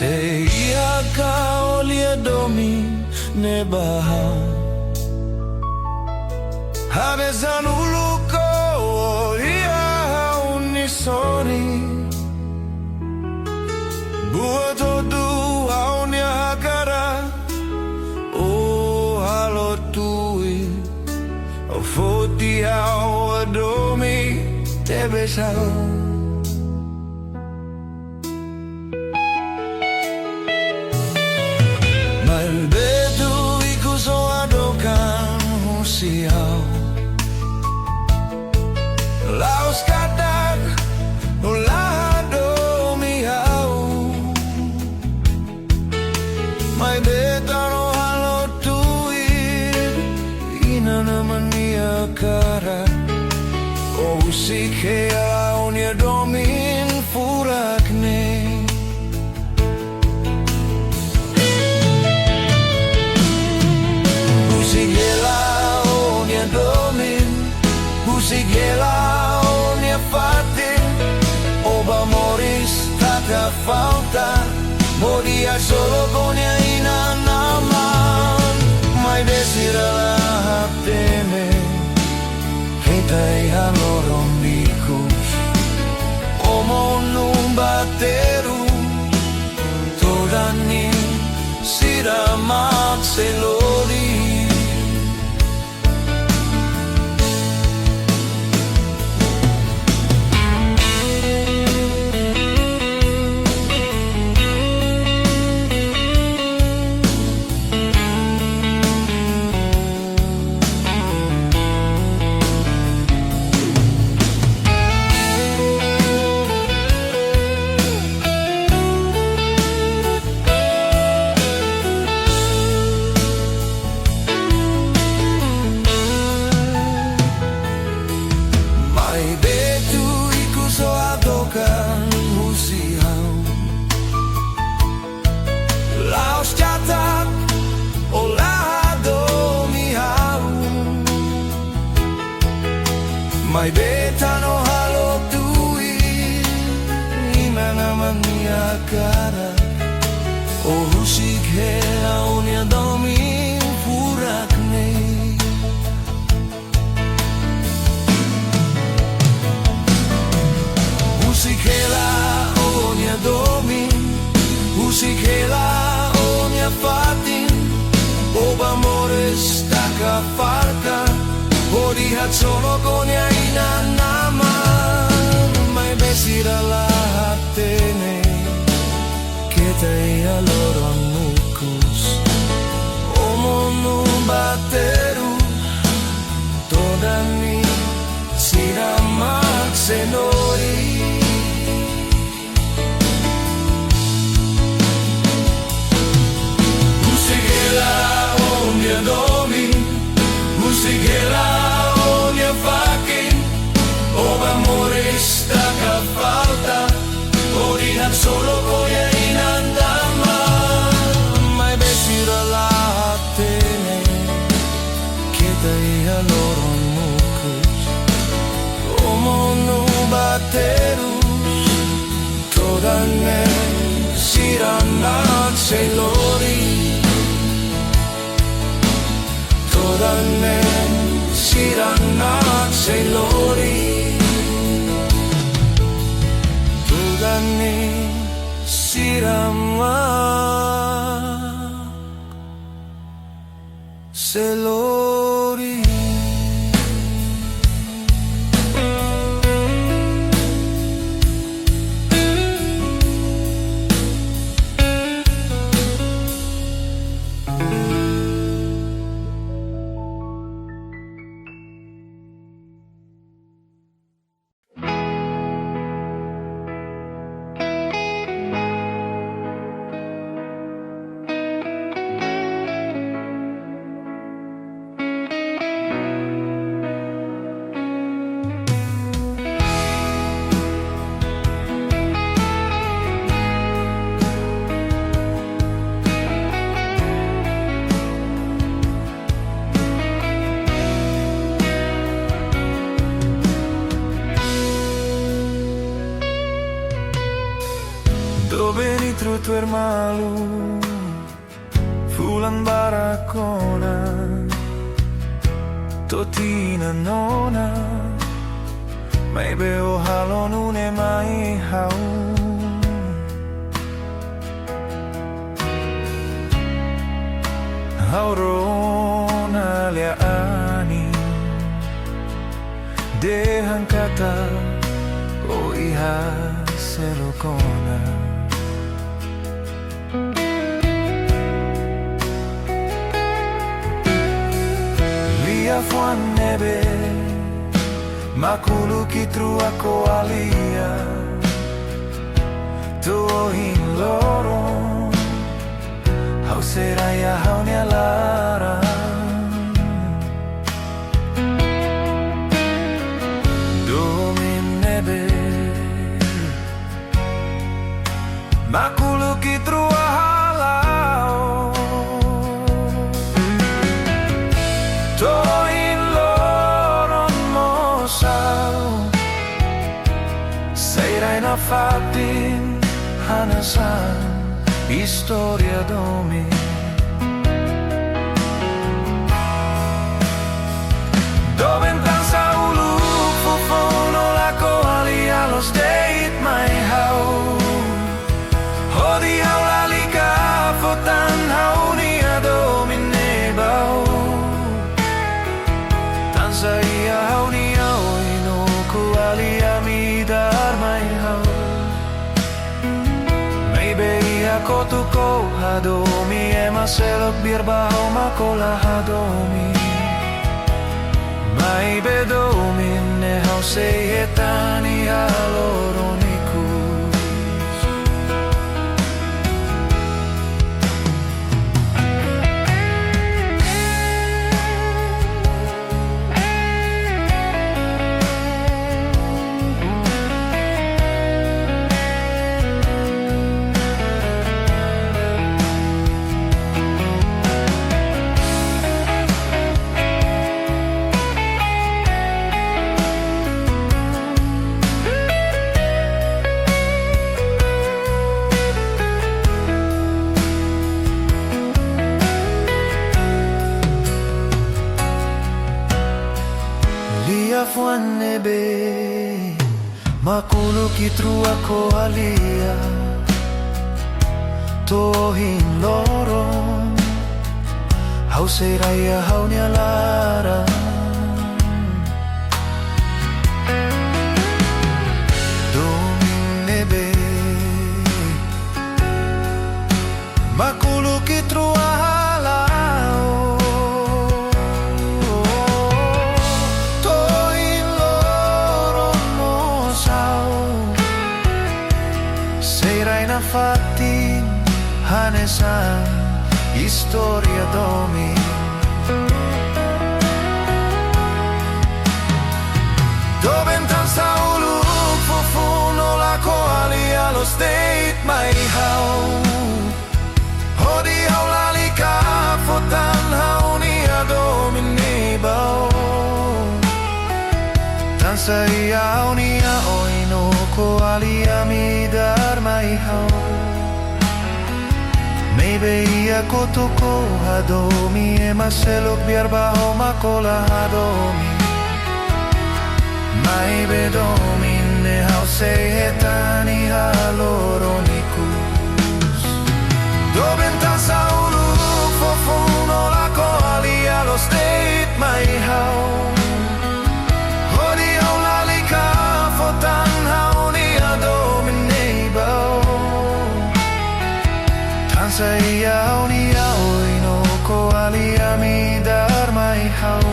Se ia ka olia domi ne baha Habezan uluko ia unisoni Buat du aunia hakara O halo tui O foti au adomi te besao Siau Laos kadak Ulado miau Mai betano halo tuit Ina naman niya kara O usike au niya domin furakne Sigela onia fatin Oba moris taka falta Moria solo conia inanaman Mai desira la hatene Hentai haloromicus Omo numbateru Todani siramat selori Mai betano halo tui Ina naman niya kara O husik he au niya domi furakne Husik he la o niya domi Husik he la o niya fatin Oba amores taka falta O dihat solo konia inanaman Mai besira la hatene Kita ia loron mukus Omonu bateru Todani siramak senori Musikela omnia domi Musikela onia fakin Oba amores taka falta O dihat solo konia inanaman Mai besira la hatene Kita ia loron mukus Omonu baterus Todane siranat selori Todane siranat selori Todane siramat selori Dove ritro tu malu Fulan barakona Totina nona May beo halon une mai hau Haurona liaani Dehan kata o iha selokona Lia fuan nebe Makulu kitru ako alia Tuohin lorong Hau seraya hau nia larang Domin nebe Makulu kitru ahalau Toin loron mosau Seirai na fatin hanasan Historia domi Doventan sa uluk Fofono lako alia los deit mai hau Hodi hau lalika Fotan hau nia domine bau Tansa ia hau nia oino Ku alia midar mai hau Ako tu ko hadomi ema selok biar baho makola hadomi Mai bedomin ne hau sehetani haloronikus Fuan nebe Makulu kitru ako alia Tohin lorong Hau seraya hau nia larang Domin nebe Makulu kitru ahalau Fatin hanesan Historia domi Doventan sa uluk Fofuno lako alia los deit mai hau Hodi hau lalika Fotan hau nia domine bau Tansa ia hau nia oino Ko alia midar mai hau Maybe ako tu ko hadomi ema selok biar baho makola hadomi Mai bedomin ne hau sehetani haloronikus Doventan sa uluk Fofuno lako alia los deit mai hau Hodi hau lalika Fotan hau nia domine bau Tansa ia hau nia oino Ko alia midar mai hau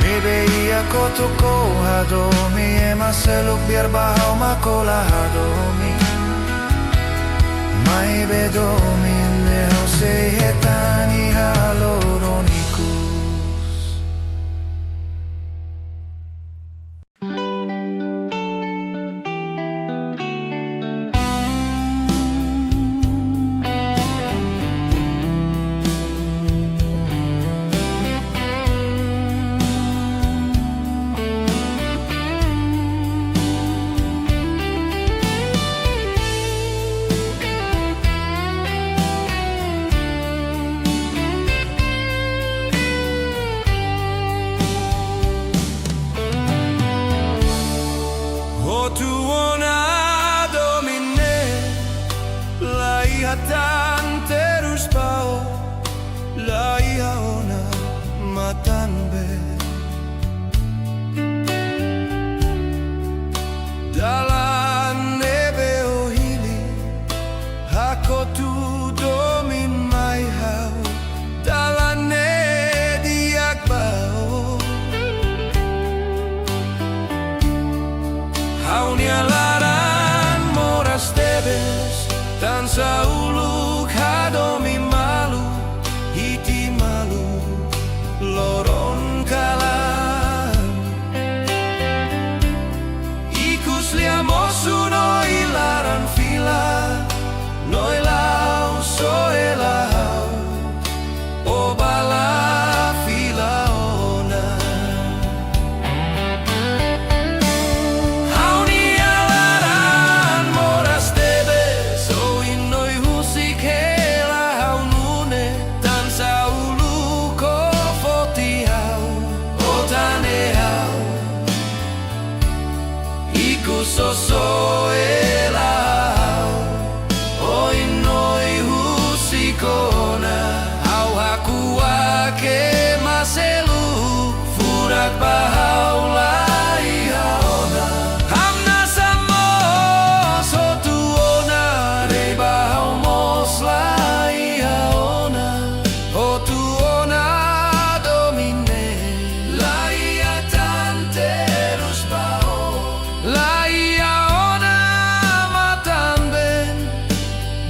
Maybe ako tu ko hadomi ema selok biar baho makola hadomi Mai bedomin ne hau sehetani haloronikus Haunialaran moras tebes tan saulu kadomi malu hiti malu loron kalan ikus liamosu no ilaran fila no ilau so elau o bala fila ona haunialaran moras tebes o inoi husik hela haunune tan saulu ko fotiau o tanehau ikus so elau o inoi husikona au haku ake maselu furak bahau lai haona hamna samo sotuona re bahau mos lai haona o tuona domine lai atan terus bao lai haona matan ben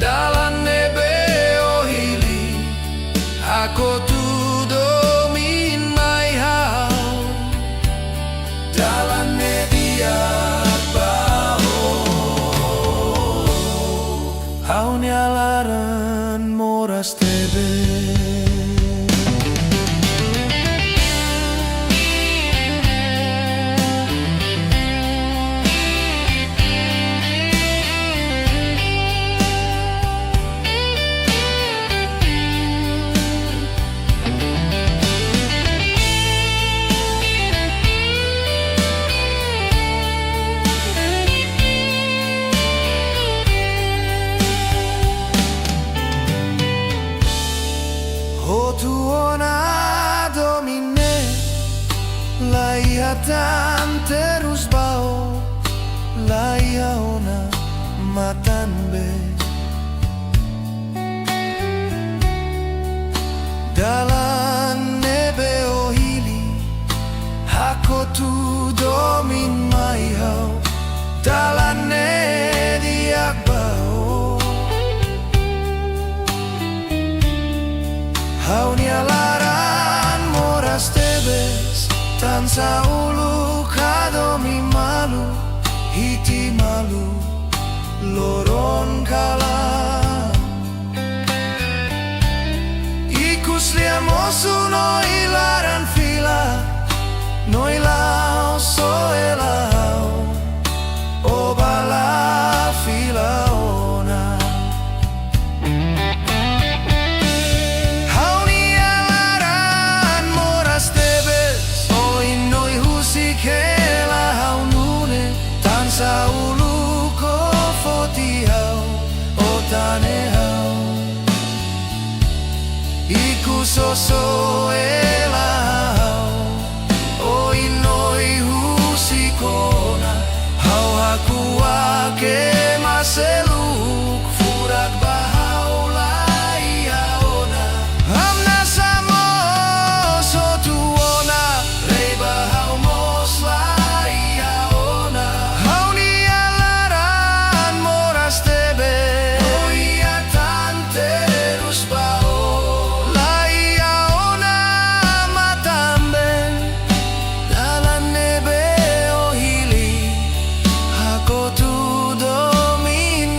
dalan nebe ohili ako tu domin mai hau dalan nebiak bao haunialaran moras tebe o tuona domine lai hatan terus bao lai haona matan be dalan nebe ohili hako tu domin mai hau dalan ne diak bao haunialaran moras tebes tan saulu kadomi malu hiti malu loron kalan ikus liamosu no ilaran fila no ilau so elau o bala fila ona haunialaran moras tebes o inoi husik hela haunune tan saulu ko fotiau o tanehau ikus so elau o inoi husikona hau haku ake maseluk furak bahau lai haona hamna samo sotuona re bahau mos lai haona haunialaran moras tebe o ia tan terus bao lai haona matambe dalan nebe ohili hako tu domin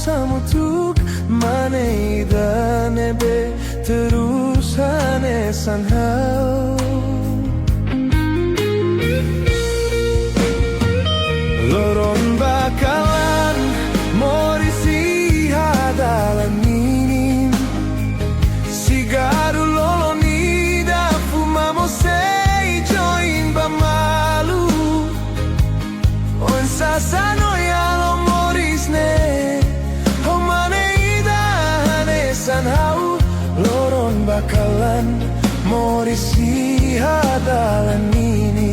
samutuk mane idane be terus hanesan hau loron bakalan morisi hadalan ini sigaru loloni da fumamo sei join ba malu on sasano ya lo morisne o mane idahanesan hau loron bakalan morisi hadalan ini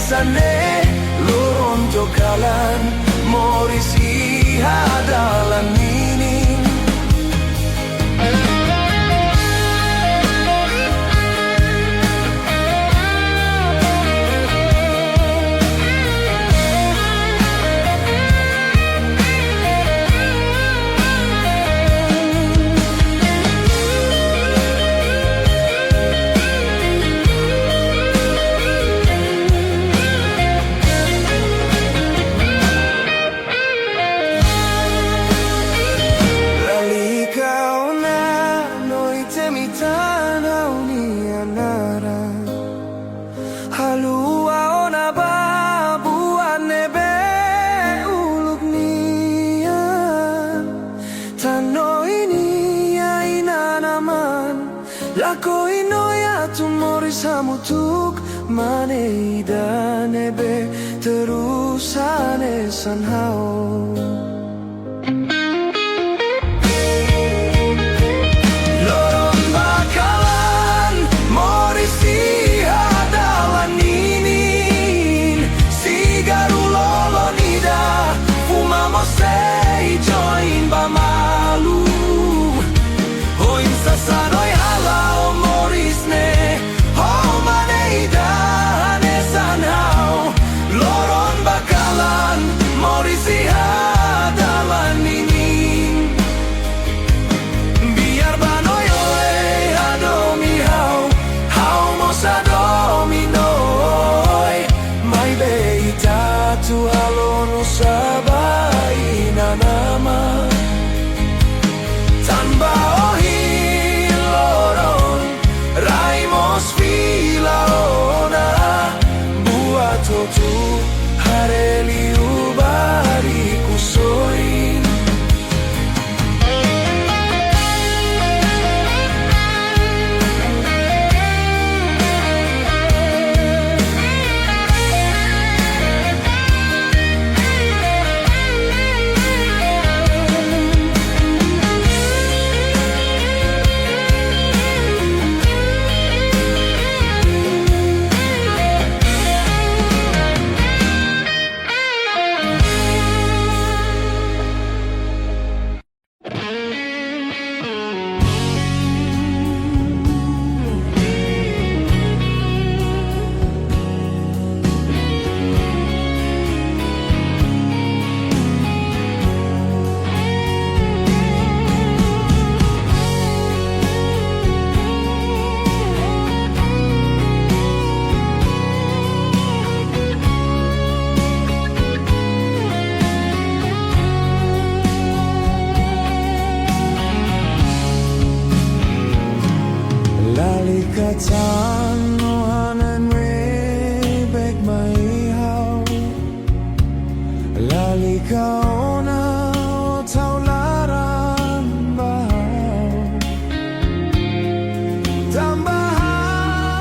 sane loron tokalan morisi hadalan ini Lako inoya tumori samutuk mane idane be terus hanesan hau loron bakalan morisi hadalan ini sigaru lolonida fumamo sei join ba malu hoin sasanoi tu alonu sabai na nama tanpa ohi loron raimos filaona buat tu hareli ubari kusoin Katan hanan we beg mai hau lali kaona o taularan bahau tambahan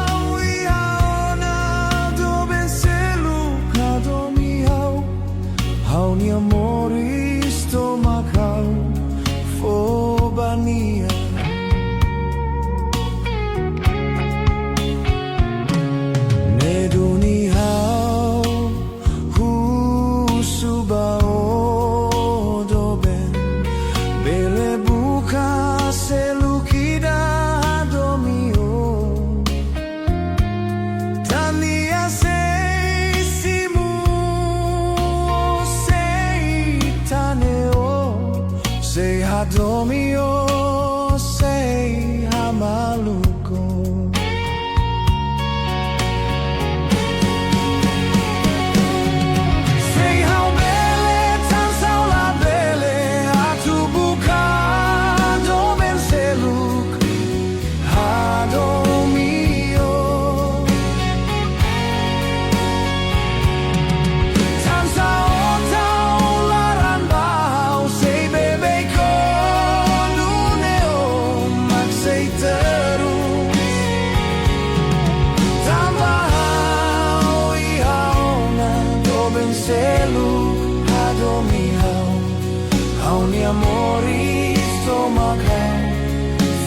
Ogni amore stomaca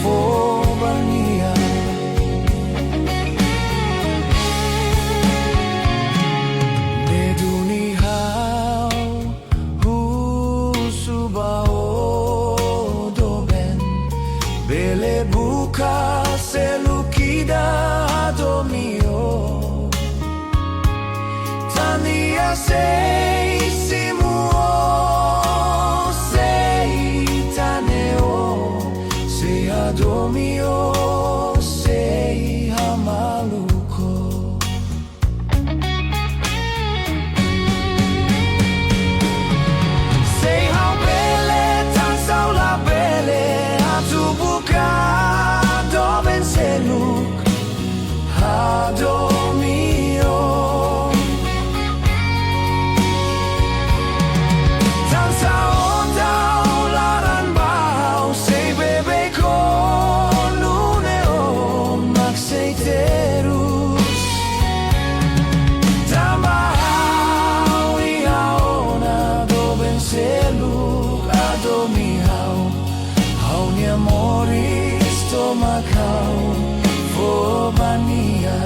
fobania. Neduni hau husubao doben bele buka selukida domio tania sei simuo sei taneo sei adomio sei hamaluko. Sei hau bele tan saula bele atu buka doben seluk adomio. Macau, Fobania.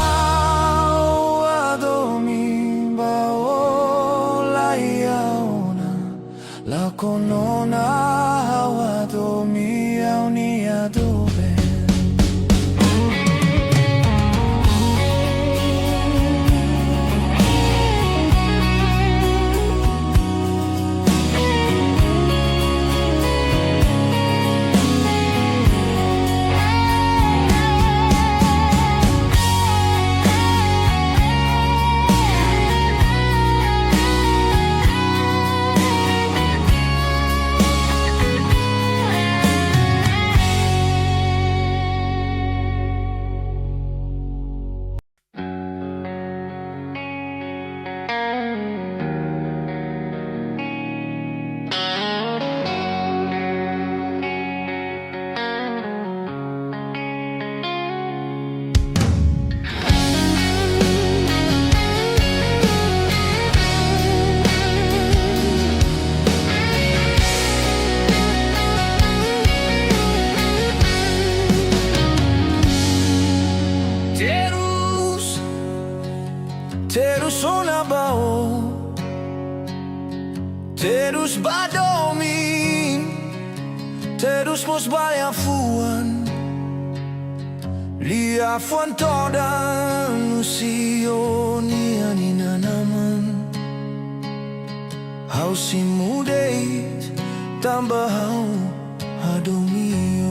Tambahau adomi bao la iauna la conona adomi auni adobe. Terus onabao, terus badomin, terus mos baliafuan, liafuan todan usionia nina naman, hau si mudeit tambah hau adomio.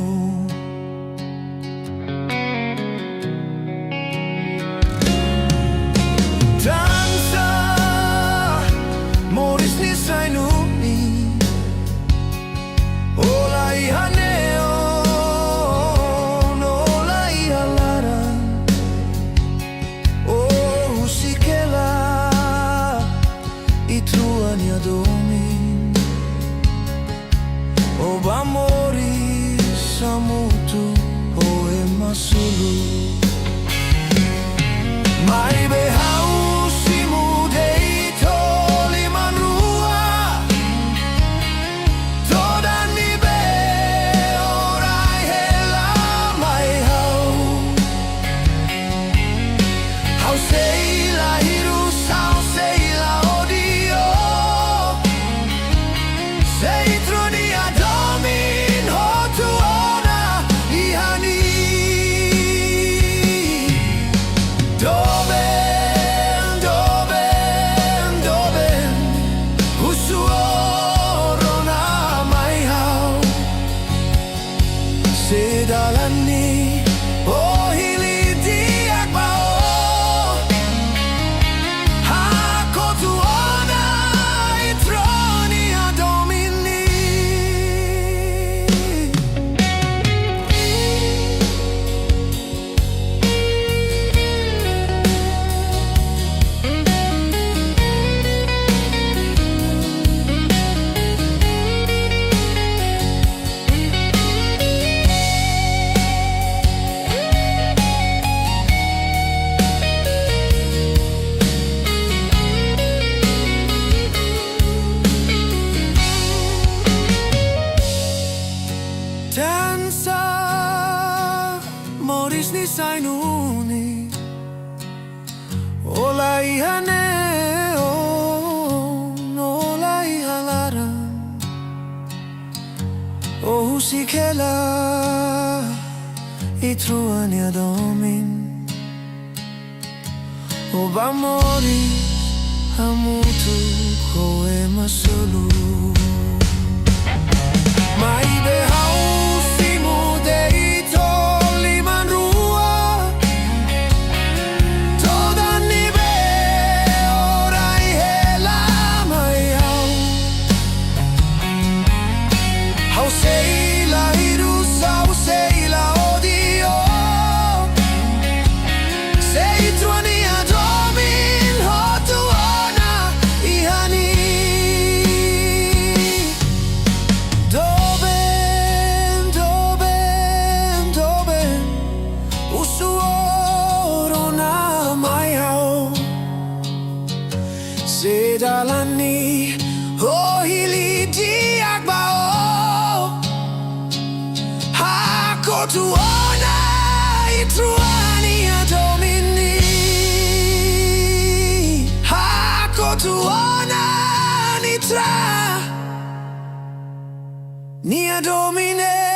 Mai behau si mudei toliman rua todan ni be orai hela mai hau sei la hirus hau sei la odio sei truni adomin hotuona ihani Dove di sainuni Ola ihane ola ihalaran O husikela itruania domin O bamori hamutu koe masulu Mai behau simu deito liman rua Toda nibe orai hela mai hau sei la hiru sau sei la odio Sei tuani adomin hotuana ihani Sedalani ohili diagbao Hako tuona itruani adomini Hako tuona nitra ni adomine